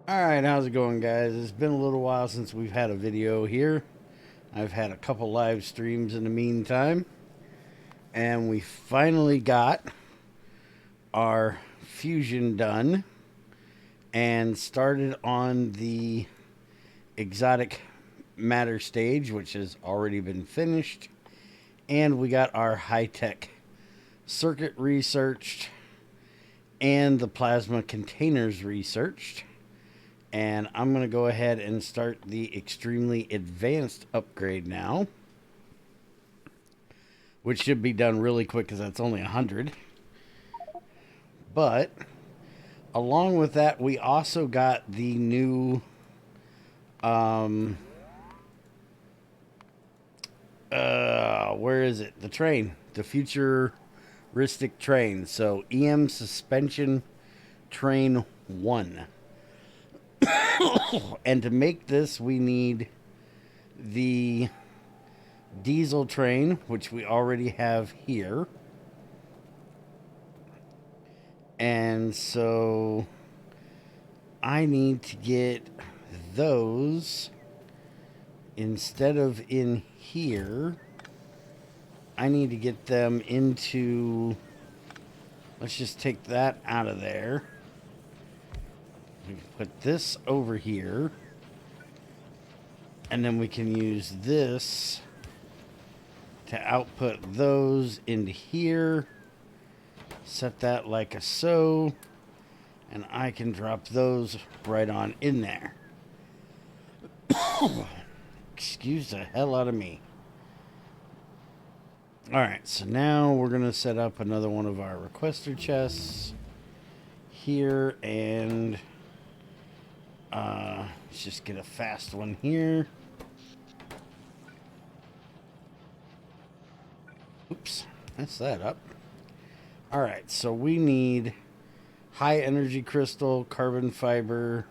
Alright, how's it going, guys? It's been a little while since we've had a video here. I've had a couple live streams in the meantime. And we finally got our fusion done and started on the exotic matter stage, which has already been finished. And we got our high-tech circuit researched and the plasma containers researched. And I'm going to go ahead and start the extremely advanced upgrade now, which should be done really quick because that's only 100. But along with that, we also got the new where is it? The train, the futuristic train. So EM suspension train 1. And to make this, we need the diesel train, which we already have here. And so I need to get those instead of in here. I need to get them into, let's just take that out of there. We put this over here, and then we can use this to output those into here. Set that like a so, and I can drop those right on in there. Excuse the hell out of me. Alright, so now we're going to set up another one of our requester chests here, and let's just get a fast one here. Oops, messed that up. Alright, so we need high energy crystal, carbon fiber,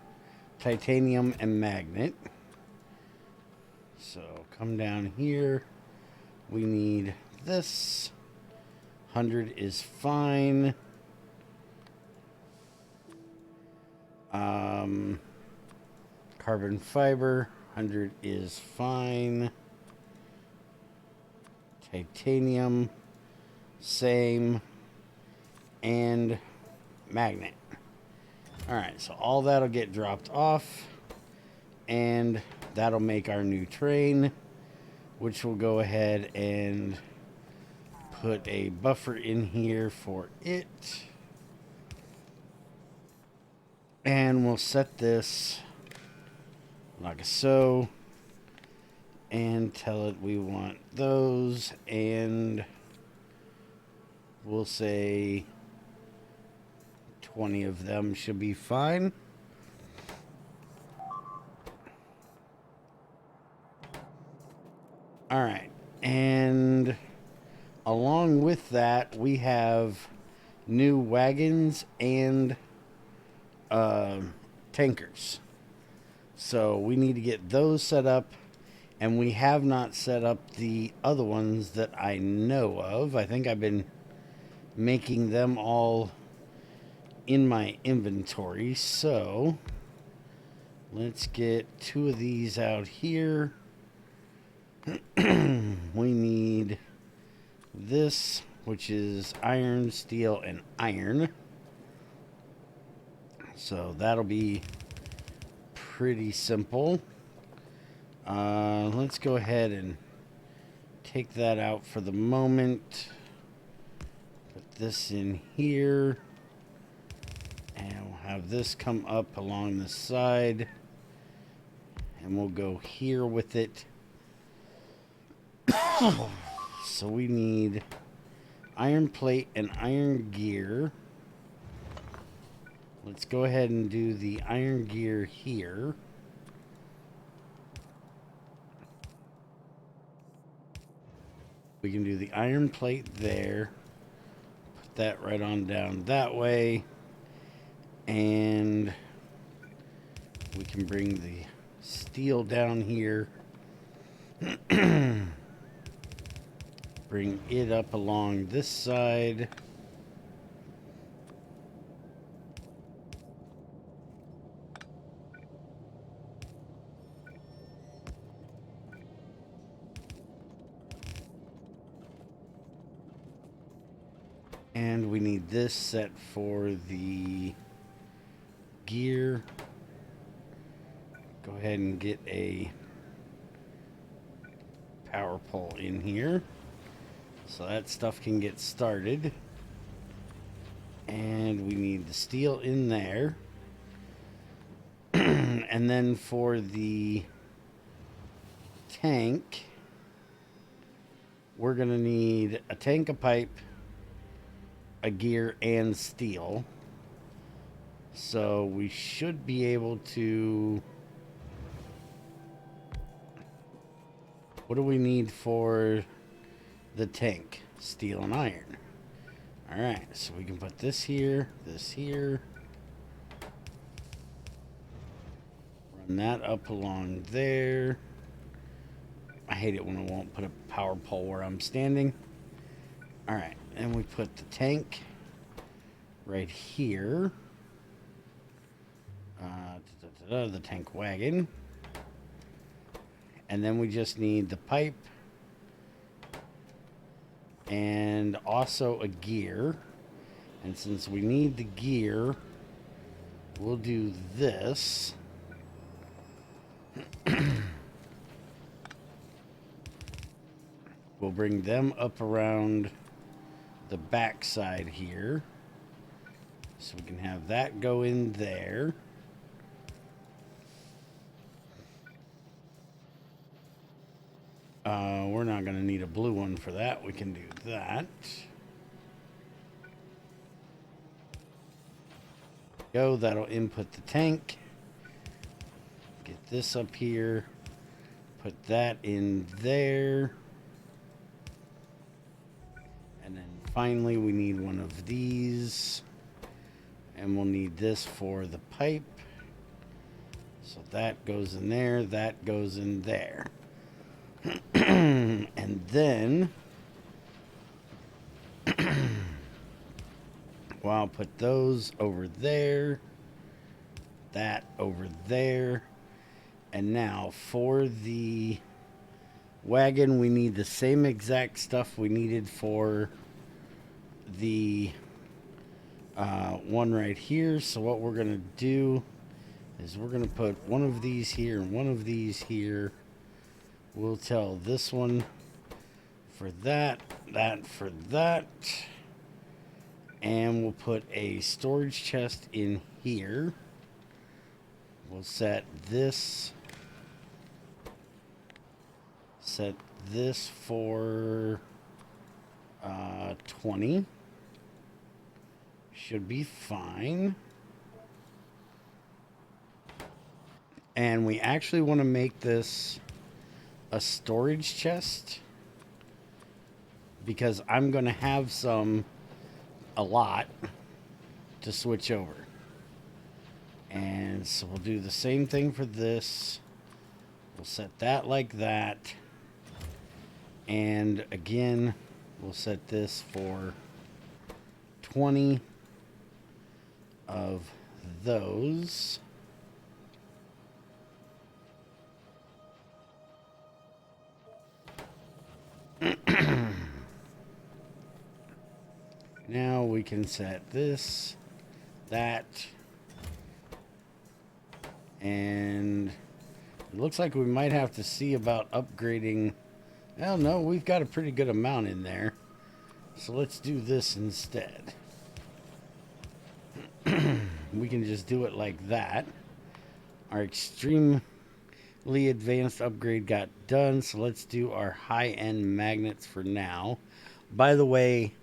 titanium, and magnet. So come down here. We need this. 100 is fine. Carbon fiber, 100 is fine. Titanium, same. And magnet. Alright, so all that'll get dropped off. And that'll make our new train, which will go ahead and put a buffer in here for it. And we'll set this like so, and tell it we want those, and we'll say 20 of them should be fine. Alright, and along with that, we have new wagons and tankers. So we need to get those set up, and we have not set up the other ones that I know of. I think I've been making them all in my inventory. So let's get 2 of these out here. We need this, which is iron, steel, and iron. So that'll be pretty simple. Let's go ahead and take that out for the moment. Put this in here. And we'll have this come up along the side. And we'll go here with it. So we need iron plate and iron gear. Let's go ahead and do the iron gear here. We can do the iron plate there. Put that right on down that way. And we can bring the steel down here. Bring it up along this side. And we need this set for the gear. Go ahead and get a power pole in here so that stuff can get started. And we need the steel in there. And then for the tank, we're going to need a tank, a pipe, a gear, and steel. So we should be able to... What do we need for the tank? Steel and iron. Alright, so we can put this here, run that up along there. I hate it when it won't put a power pole where I'm standing. Alright, and we put the tank right here. The tank wagon. And then we just need the pipe and also a gear. And since we need the gear, we'll do this. We'll bring them up around the back side here. So we can have that go in there. We're not going to need a blue one for that. We can do that. Go, that'll input the tank. Get this up here. Put that in there. And then finally we need one of these. And we'll need this for the pipe. So that goes in there, that goes in there. And then well, I'll put those over there, that over there. And now for the wagon, we need the same exact stuff we needed for the one right here. So what we're going to do is we're going to put one of these here and one of these here. We'll tell this one for that, that for that. And we'll put a storage chest in here. We'll set this for 20. Should be fine. And we actually want to make this a storage chest because I'm going to have a lot to switch over. And so we'll do the same thing for this. We'll set that like that. And again, we'll set this for 20 of those. Now we can set this, that, and it looks like we might have to see about upgrading. Well, no, we've got a pretty good amount in there. So let's do this instead. We can just do it like that. Our extremely advanced upgrade got done, so let's do our high-end magnets for now. By the way,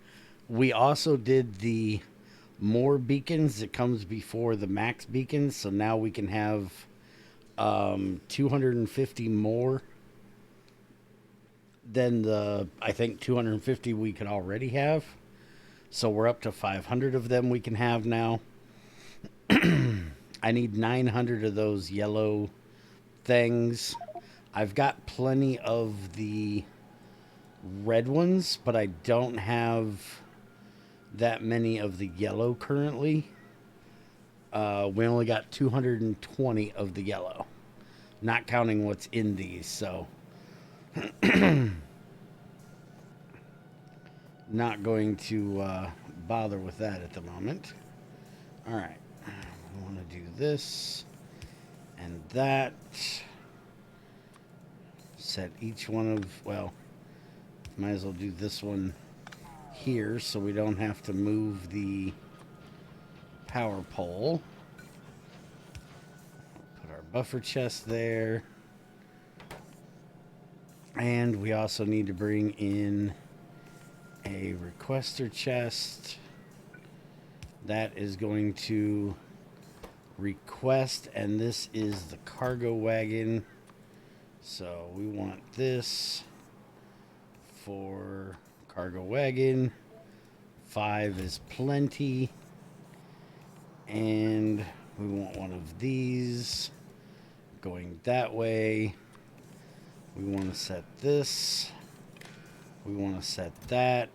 we also did the more beacons that comes before the max beacons, so now we can have 250 more than the, I think, 250 we could already have. So we're up to 500 of them we can have now. I need 900 of those yellow things. I've got plenty of the red ones, but I don't have that many of the yellow currently. We only got 220 of the yellow, not counting what's in these, so not going to bother with that at the moment. All right, we want to do this and that. Set each one of, well, might as well do this one here so we don't have to move the power pole. Put our buffer chest there. And we also need to bring in a requester chest. That is going to request, and this is the cargo wagon. So we want this for cargo wagon. 5 is plenty. And we want one of these going that way. We want to set this. We want to set that.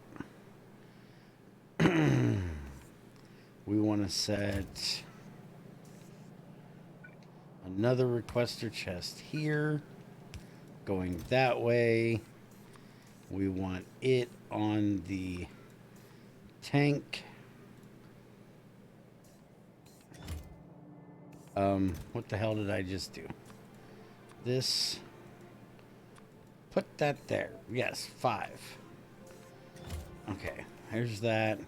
We want to set another requester chest here going that way. We want it on the tank. What the hell did I just do? This. Put that there. Yes, 5. Okay, here's that.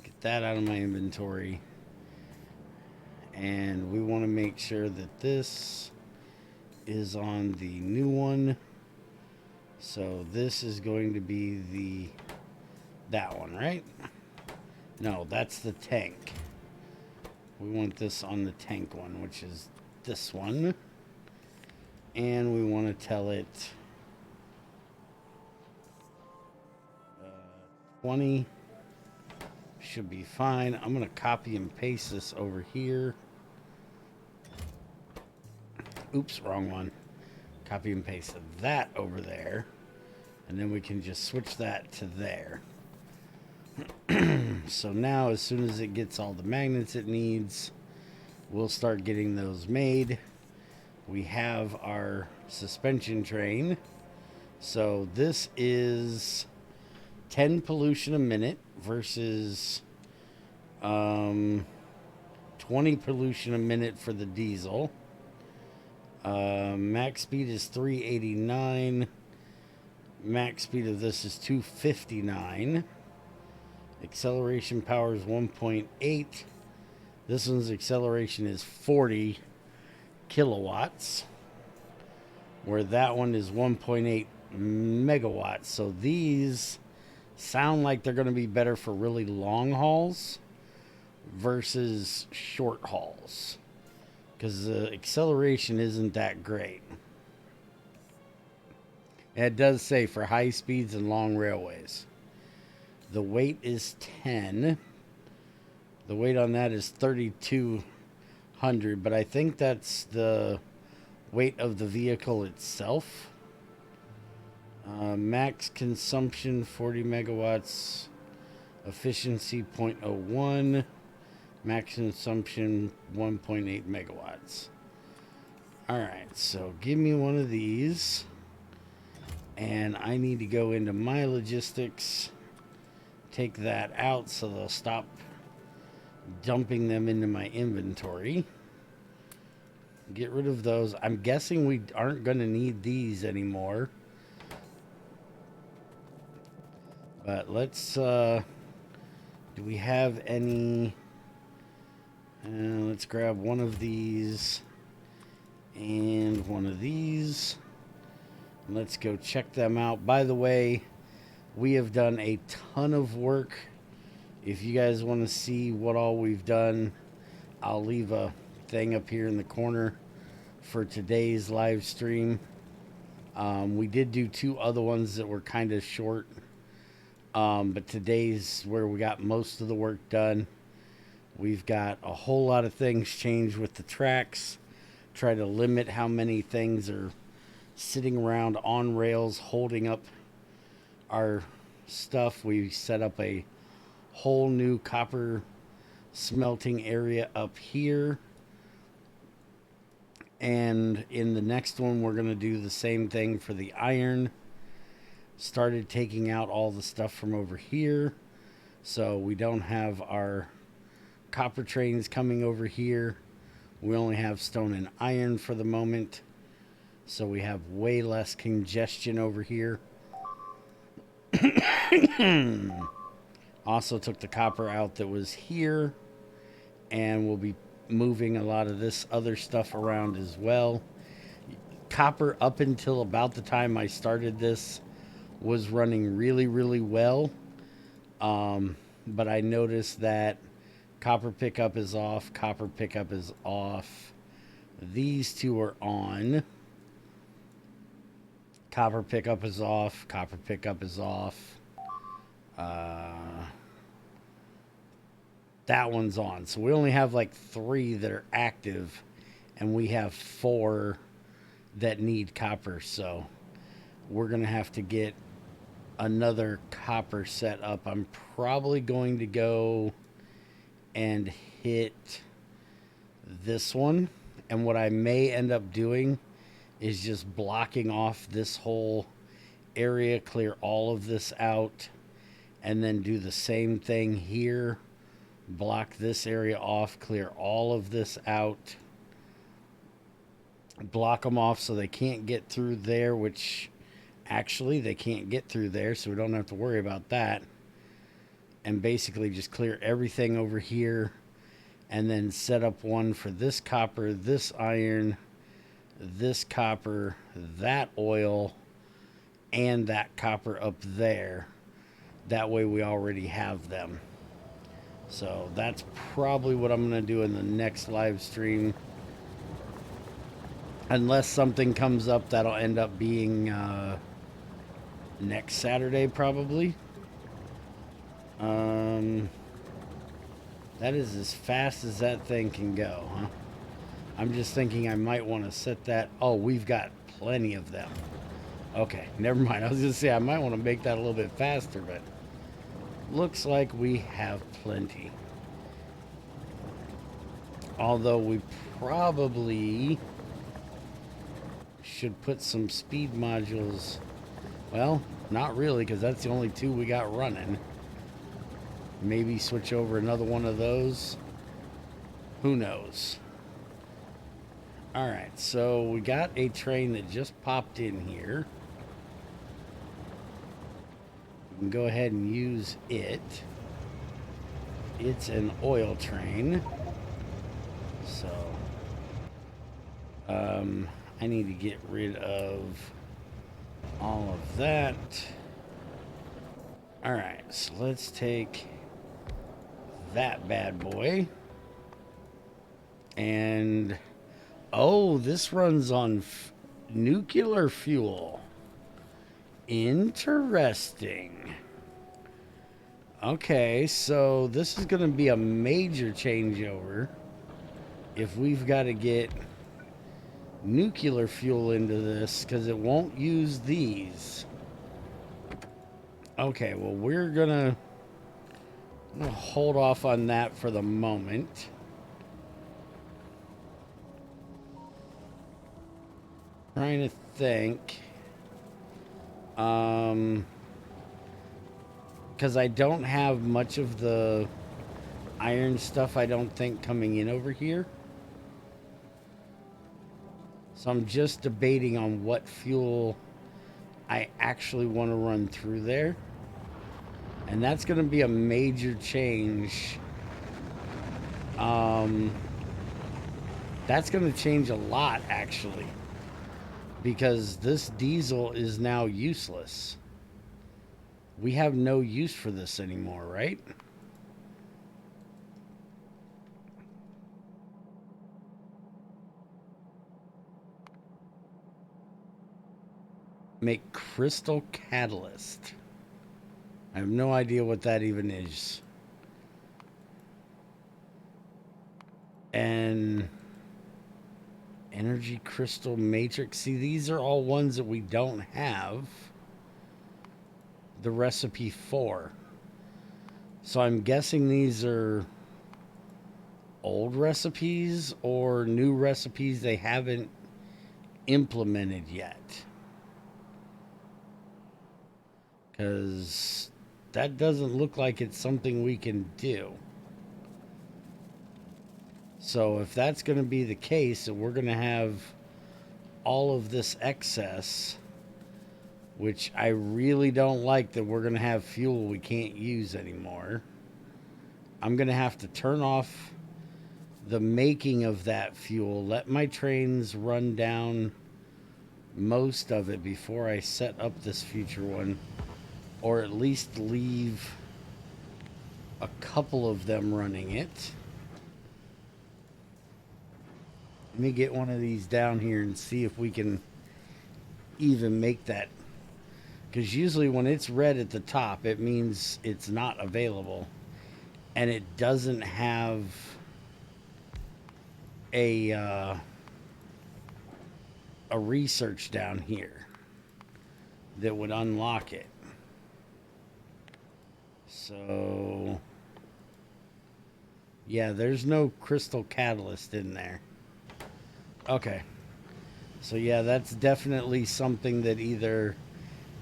Get that out of my inventory. And we want to make sure that this is on the new one. So this is going to be that one, right? No, that's the tank. We want this on the tank one, which is this one. And we want to tell it 20 should be fine. I'm going to copy and paste this over here. Oops, wrong one. Copy and paste that over there. And then we can just switch that to there. So now as soon as it gets all the magnets it needs, we'll start getting those made. We have our suspension train. So this is 10 pollution a minute versus 20 pollution a minute for the diesel. Max speed is 389. Max speed of this is 259. Acceleration power is 1.8. This one's acceleration is 40 kilowatts, where that one is 1.8 megawatts. So these sound like they're going to be better for really long hauls versus short hauls, because the acceleration isn't that great. And it does say for high speeds and long railways. The weight is 10. The weight on that is 3,200, but I think that's the weight of the vehicle itself. Max consumption 40 megawatts. Efficiency 0.01. Max consumption 1.8 megawatts. Alright, so give me one of these. And I need to go into my logistics. Take that out so they'll stop dumping them into my inventory. Get rid of those. I'm guessing we aren't going to need these anymore. But let's, do we have any, let's grab one of these and one of these. Let's go check them out. By the way, we have done a ton of work. If you guys want to see what all we've done, I'll leave a thing up here in the corner for today's live stream. We did do 2 other ones that were kind of short. But today's where we got most of the work done. We've got a whole lot of things changed with the tracks. Try to limit how many things are sitting around on rails holding up our stuff. We set up a whole new copper smelting area up here. And in the next one, we're going to do the same thing for the iron. Started taking out all the stuff from over here. So we don't have our copper trains coming over here. We only have stone and iron for the moment. So we have way less congestion over here. Also took the copper out that was here, and we'll be moving a lot of this other stuff around as well. Copper, up until about the time I started this, was running really, really well. But I noticed that copper pickup is off, copper pickup is off. These two are on. Copper pickup is off, copper pickup is off. That one's on. So we only have like 3 that are active, and we have 4 that need copper. So we're going to have to get another copper set up. I'm probably going to go and hit this one. And what I may end up doing is just blocking off this whole area, clear all of this out, and then do the same thing here. Block this area off, clear all of this out, block them off so they can't get through there, which actually they can't get through there, so we don't have to worry about that. And basically just clear everything over here, and then set up one for this copper, this iron, this copper, that oil, and that copper up there. That way we already have them. So that's probably what I'm going to do in the next live stream. Unless something comes up, that'll end up being next Saturday probably. That is as fast as that thing can go, huh? I'm just thinking I might want to set that. Oh, we've got plenty of them. Okay, never mind. I was going to say I might want to make that a little bit faster, but looks like we have plenty. Although we probably should put some speed modules. Well, not really, because that's the only 2 we got running. Maybe switch over another one of those. Who knows? Alright, so we got a train that just popped in here. We can go ahead and use it. It's an oil train. So, I need to get rid of all of that. Alright, so let's take that bad boy. And, oh, this runs on nuclear fuel. Interesting. Okay, so this is going to be a major changeover if we've got to get nuclear fuel into this, because it won't use these. Okay, well, we're gonna hold off on that for the moment. Trying to think. Because I don't have much of the iron stuff, I don't think, coming in over here. So I'm just debating on what fuel I actually want to run through there. And that's going to be a major change. That's going to change a lot, actually. Because this diesel is now useless. We have no use for this anymore, right? Make crystal catalyst. I have no idea what that even is. And energy crystal matrix. See, these are all ones that we don't have the recipe for. So I'm guessing these are old recipes or new recipes they haven't implemented yet. Because that doesn't look like it's something we can do. So if that's going to be the case, and we're going to have all of this excess, which I really don't like, that we're going to have fuel we can't use anymore, I'm going to have to turn off the making of that fuel, let my trains run down most of it before I set up this future one, or at least leave a couple of them running it. Let me get one of these down here and see if we can even make that, because usually when it's red at the top, it means it's not available, and it doesn't have a research down here that would unlock it. So yeah, there's no crystal catalyst in there. Okay, so yeah, that's definitely something that either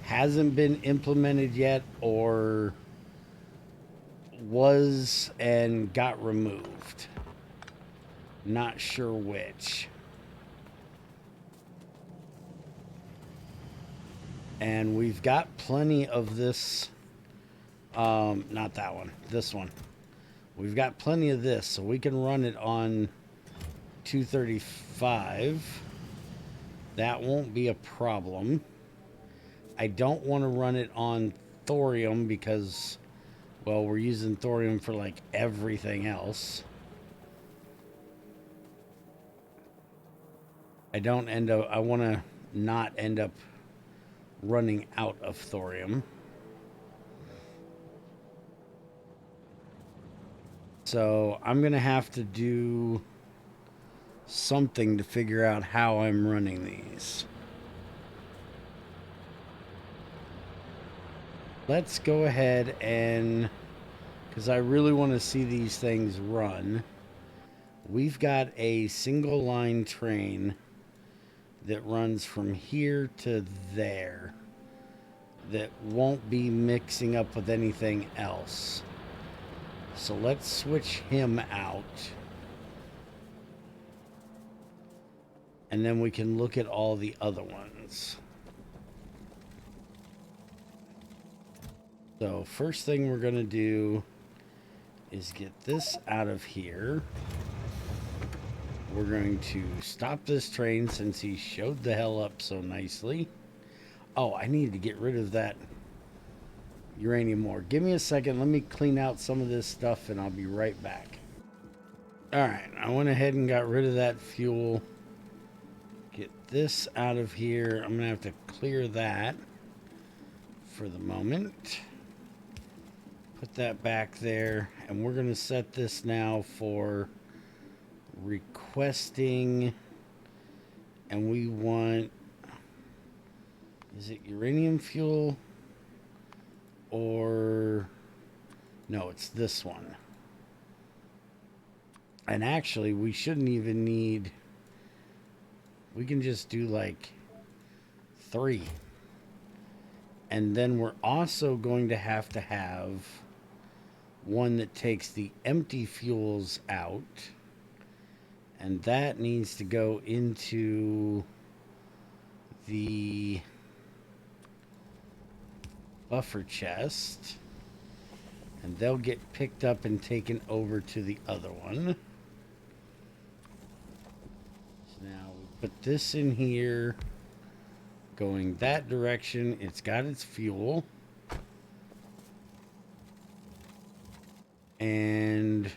hasn't been implemented yet or was and got removed. Not sure which. And we've got plenty of this, not that one, this one. We've got plenty of this, so we can run it on 235. That won't be a problem. I don't want to run it on thorium because, well, we're using thorium for like everything else. I want to not end up running out of thorium. So I'm going to have to do something to figure out how I'm running these. Let's go ahead and, because I really want to see these things run, we've got a single line train that runs from here to there that won't be mixing up with anything else. So let's switch him out. And then we can look at all the other ones. So first thing we're going to do is get this out of here. We're going to stop this train since he showed the hell up so nicely. Oh, I need to get rid of that uranium ore. Give me a second. Let me clean out some of this stuff and I'll be right back. Alright, I went ahead and got rid of that fuel. Get this out of here. I'm going to have to clear that for the moment. Put that back there. And we're going to set this now for requesting. And we want... Is it uranium fuel? Or... No, it's this one. And actually, we shouldn't even need... We can just do like 3. And then we're also going to have one that takes the empty fuels out. And that needs to go into the buffer chest. And they'll get picked up and taken over to the other one. So now we put this in here. Going that direction. It's got its fuel. And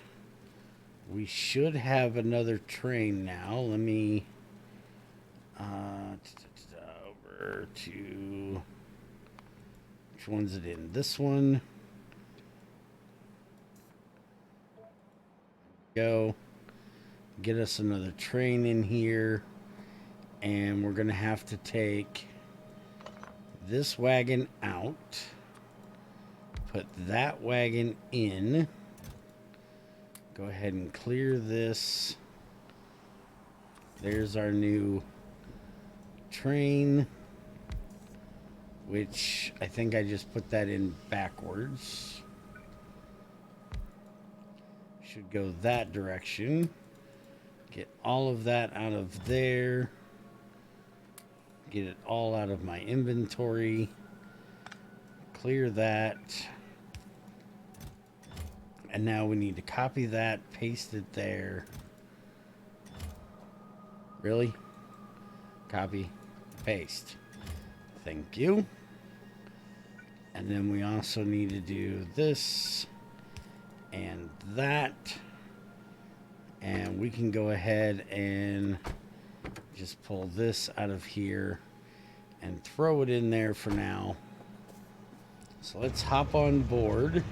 we should have another train now. Let me over to, which one's it in? This one. Go. Get us another train in here. And we're going to have to take this wagon out. Put that wagon in. Go ahead and clear this. There's our new train. which I think I just put that in backwards. Should go that direction. Get all of that out of there. Get it all out of my inventory. Clear that. And now we need to copy that, paste it there. Really? Copy, paste. Thank you. And then we also need to do this and that. And we can go ahead and just pull this out of here and throw it in there for now. So let's hop on board.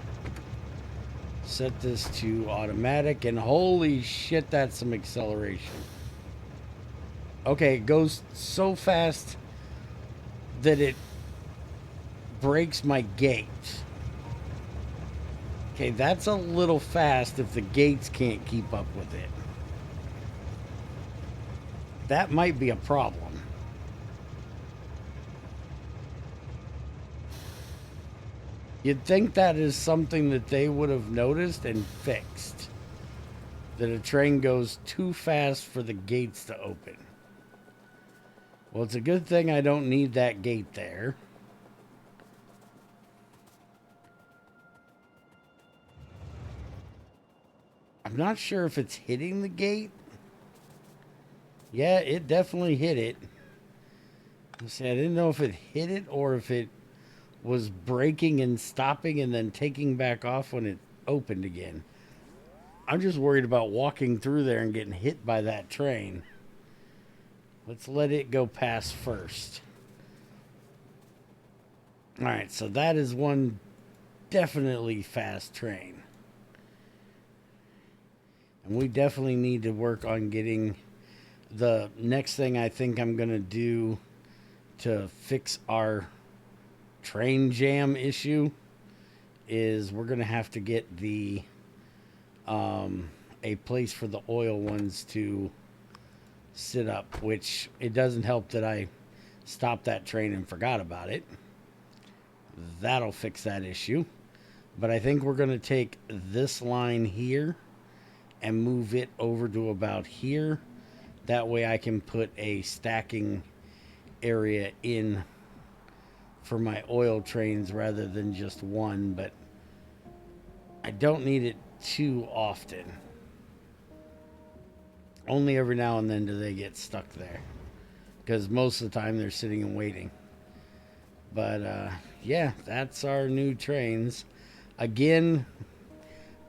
Set this to automatic, and holy shit, that's some acceleration. Okay, it goes so fast that it breaks my gate. Okay, that's a little fast if the gates can't keep up with it. That might be a problem. You'd think that is something that they would have noticed and fixed. That a train goes too fast for the gates to open. Well, it's a good thing I don't need that gate there. I'm not sure if it's hitting the gate. Yeah, it definitely hit it. See, I didn't know if it hit it or if it was braking and stopping and then taking back off when it opened again. I'm just worried about walking through there and getting hit by that train. Let's let it go past first. Alright, so that is one definitely fast train. And we definitely need to work on getting the next thing I think I'm going to do to fix our train jam issue is we're going to have to get the a place for the oil ones to sit up, which it doesn't help that I stopped that train and forgot about it. That'll fix that issue. But I think we're going to take this line here and move it over to about here. That way I can put a stacking area in for my oil trains rather than just one, but I don't need it too often. Only every now and then do they get stuck there, because most of the time they're sitting and waiting. But yeah, that's our new trains. Again,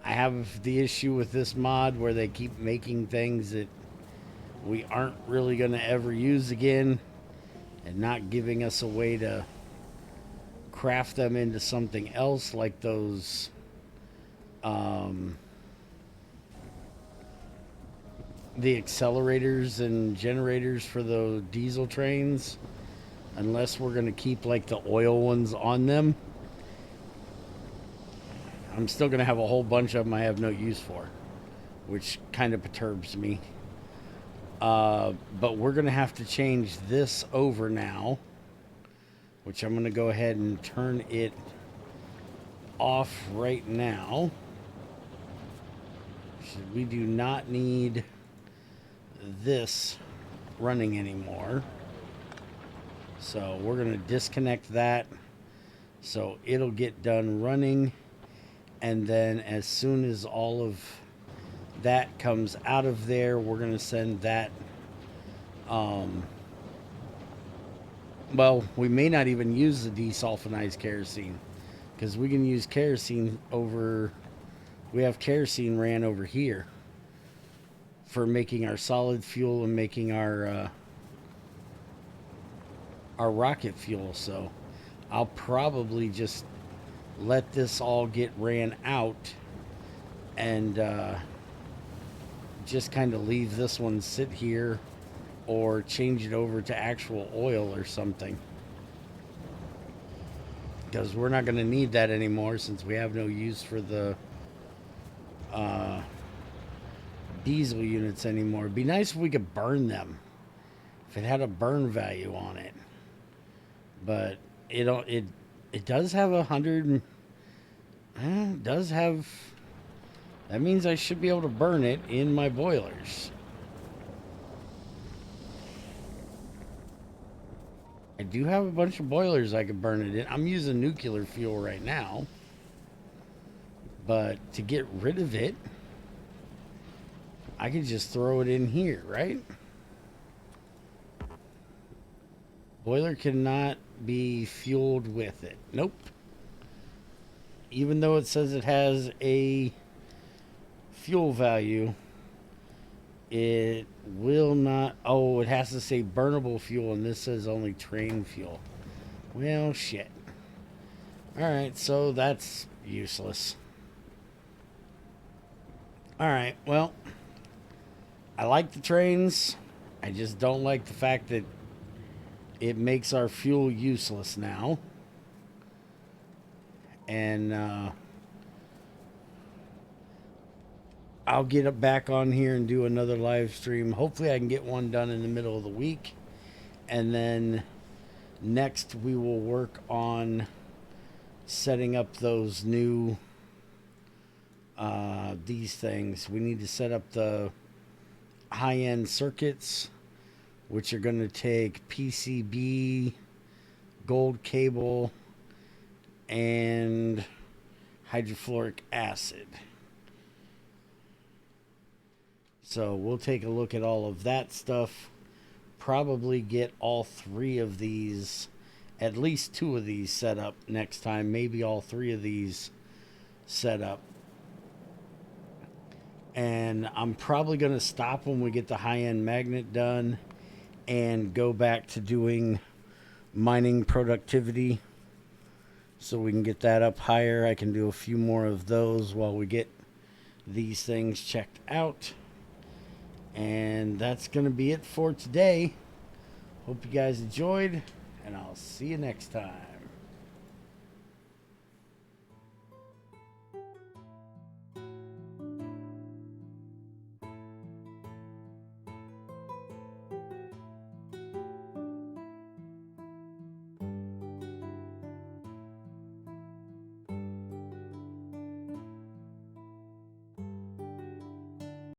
I have the issue with this mod where they keep making things that we aren't really going to ever use again and not giving us a way to craft them into something else, like those the accelerators and generators for the diesel trains, unless we're going to keep like the oil ones on them. I'm still going to have a whole bunch of them I have no use for, which kind of perturbs me. But we're going to have to change this over now, which I'm going to go ahead and turn it off right now. So we do not need this running anymore. So we're going to disconnect that so it'll get done running. And then as soon as all of that comes out of there, we're going to send that. Well, we may not even use the desulfonized kerosene, because we can use kerosene over. We have kerosene ran over here for making our solid fuel and making our rocket fuel. So I'll probably just let this all get ran out and just kind of leave this one sit here or change it over to actual oil or something, because we're not going to need that anymore since we have no use for the diesel units anymore. It'd be nice if we could burn them, if it had a burn value on it, but it does have 100. It does have. That means I should be able to burn it in my boilers. I do have a bunch of boilers I could burn it in. I'm using nuclear fuel right now. But to get rid of it, I could just throw it in here, right? Boiler cannot be fueled with it. Nope. Even though it says it has a fuel value, it will not. Oh, it has to say burnable fuel, and this says only train fuel. Well, shit. Alright, so that's useless. Alright, well, I like the trains. I just don't like the fact that it makes our fuel useless now. And I'll get it back on here and do another live stream. Hopefully I can get one done in the middle of the week. And then next we will work on setting up those new these things. We need to set up the high-end circuits, which are going to take PCB, gold cable, and hydrofluoric acid. So we'll take a look at all of that stuff. Probably get all three of these, at least two of these set up next time. Maybe all three of these set up. And I'm probably going to stop when we get the high-end magnet done and go back to doing mining productivity so we can get that up higher. I can do a few more of those while we get these things checked out. And that's going to be it for today. Hope you guys enjoyed, and I'll see you next time.